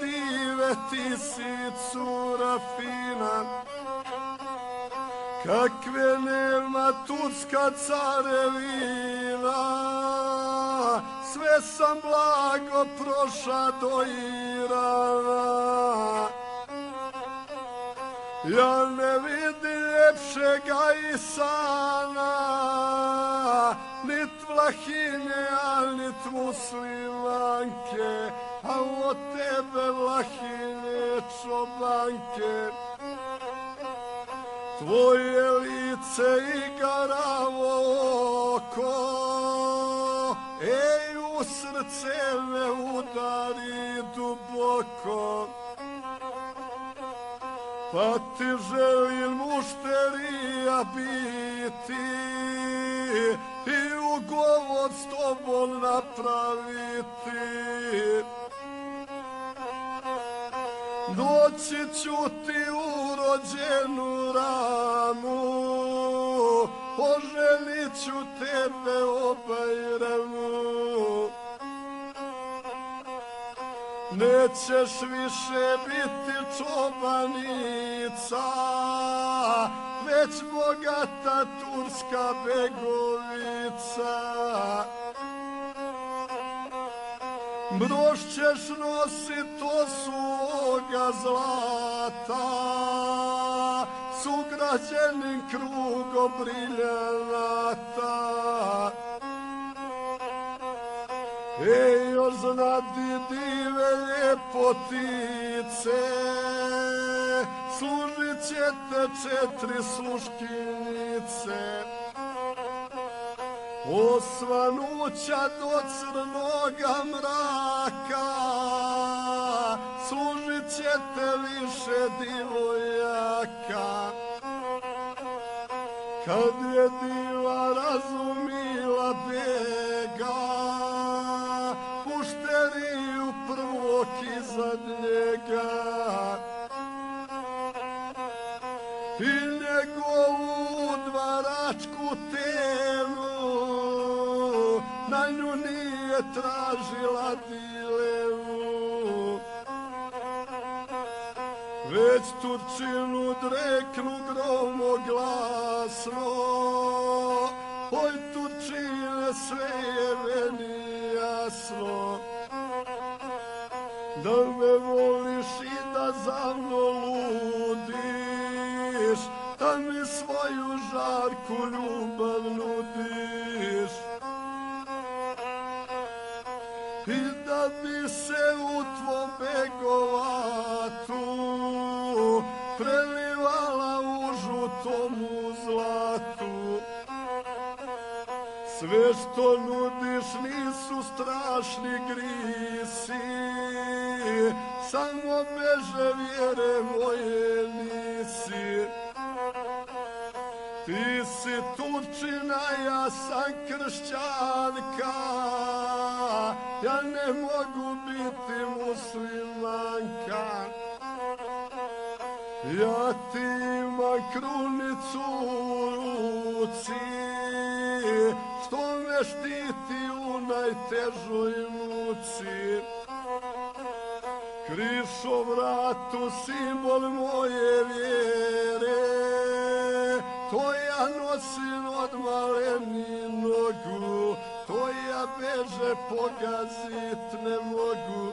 dive, ti si cura fina, kakve nema turska carevina. Sve sam blago proša do Irana, ja ne vidim ljepšega Isana, nit Vlahinje, a nit muslimanke, a od tebe Vlahinje čobanke. Tvoje lice i garavo oko, ej, u srce me udari duboko. Pa ti želim mušterija biti i ugovor s tobom napraviti. Doći ću ti u rođenu ranu, oženit ću tebe obajranu. Nećeš više biti čobanica, već bogata turska begovica. Broš ćeš nosit od svoga zlata, s ugrađenim krugom briljanata. Ej, još znati dive ljepotice, služit će te 4 sluškinice. Osvanuća do crnoga mraka, služit će te više divojaka. Kad je diva razumila bega, mušteriju prvog iza njega i njegovu udvaračku temu, na nju nije tražila dilemu. Već Turčinu dreknu gromoglasno, oj Turčine, sve je meni jasno. Da me voliš i da za mnom ludiš, da mi svoju žarku ljubav nudiš. I da bi se u tvom begovatu prelivala u žutomu zlatu. Sve što nudiš nisu strašni grisi, samo beže vjere moje nisi. Ti si Turčina, ja sam kršćanka, ja ne mogu biti muslimanka. Ja ti imam krunicu u ruci, što me štiti u najtežoj muci. Krišo vratu, simbol moje vjere, to ja nosim od maleni nogu, to ja beže pogazit ne mogu.